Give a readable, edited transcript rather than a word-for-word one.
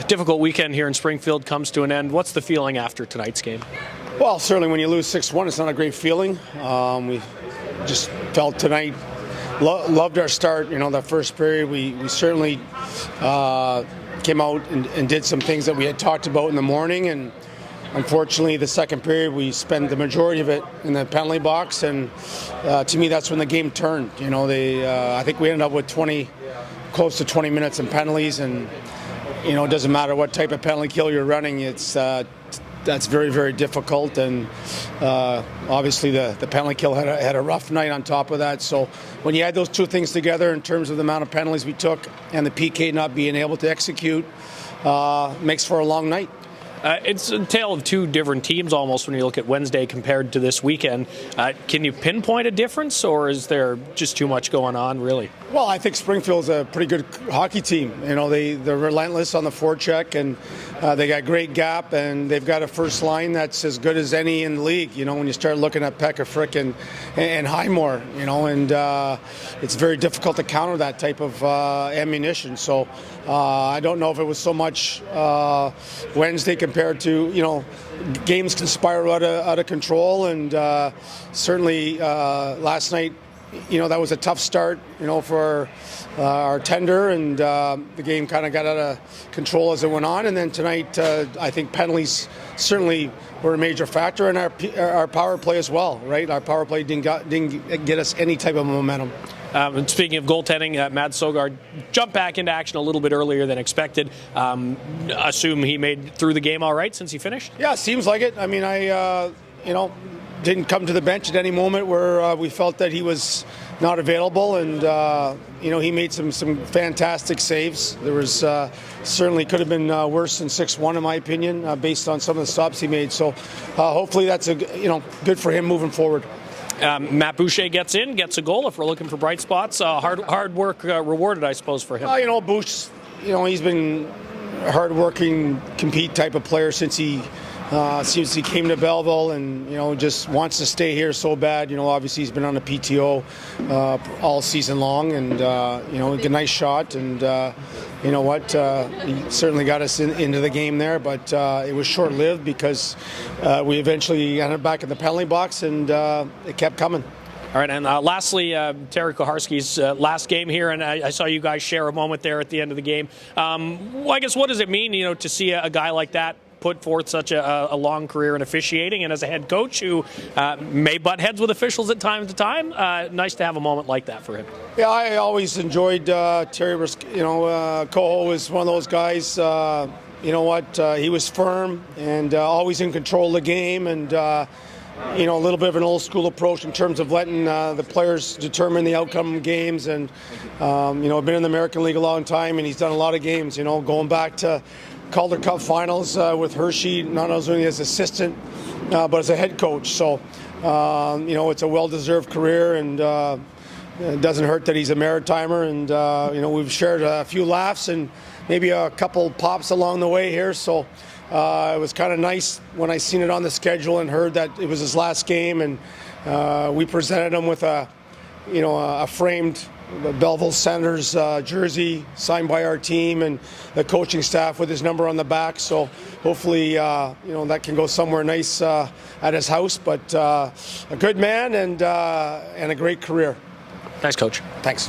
Difficult weekend here in Springfield comes to an end. What's the feeling after tonight's game? Well, certainly when you lose 6-1, it's not a great feeling. We just felt tonight, loved our start. That first period, we certainly came out and did some things that we had talked about in the morning. And unfortunately, the second period, we spent the majority of it in the penalty box. And to me, that's when the game turned. I think we ended up with close to 20 minutes in penalties. And it doesn't matter what type of penalty kill you're running. That's very, very difficult, and obviously the penalty kill had a rough night on top of that. So when you add those two things together in terms of the amount of penalties we took and the PK not being able to execute, makes for a long night. It's a tale of two different teams almost when you look at Wednesday compared to this weekend. Can you pinpoint a difference, or is there just too much going on, really? Well, I think Springfield's a pretty good hockey team. They're relentless on the forecheck, and they got great gap, and they've got a first line that's as good as any in the league. When you start looking at Pekka Frick and Highmore, and it's very difficult to counter that type of ammunition. So I don't know if it was so much Wednesday compared to, games can spiral out of control, and certainly last night, that was a tough start, for our tender, and the game kind of got out of control as it went on. And then tonight, I think penalties certainly were a major factor, and our power play as well, right? Our power play didn't get us any type of momentum. Speaking of goaltending, Matt Sogard jumped back into action a little bit earlier than expected. Assume he made through the game all right since he finished? Yeah, seems like it. I mean, I didn't come to the bench at any moment where we felt that he was not available, and he made some fantastic saves. There was certainly could have been worse than 6-1 in my opinion, based on some of the stops he made. So hopefully that's good for him moving forward. Matt Boucher gets a goal. If we're looking for bright spots, hard work rewarded, I suppose, for him. Boucher, he's been a hard-working, compete type of player since he came to Belleville, and just wants to stay here so bad. Obviously he's been on a PTO all season long, and a nice shot, and he certainly got us into the game there, but it was short-lived because we eventually ended back in the penalty box, and it kept coming. All right, and lastly, Terry Koharski's last game here, and I saw you guys share a moment there at the end of the game. I guess, what does it mean, to see a guy like that put forth such a long career in officiating, and as a head coach who may butt heads with officials at time to time, nice to have a moment like that for him. Yeah, I always enjoyed Terry. Coho was one of those guys. He was firm and always in control of the game, and a little bit of an old school approach in terms of letting the players determine the outcome of games. And been in the American League a long time, and he's done a lot of games. Going back to Calder Cup finals with Hershey, not only as assistant, but as a head coach. So, it's a well-deserved career, and it doesn't hurt that he's a Maritimer. And, we've shared a few laughs and maybe a couple pops along the way here. So it was kind of nice when I seen it on the schedule and heard that it was his last game. And we presented him with a framed Belleville Senators jersey signed by our team and the coaching staff with his number on the back. So hopefully, that can go somewhere nice at his house. But a good man and a great career. Thanks, Coach. Thanks.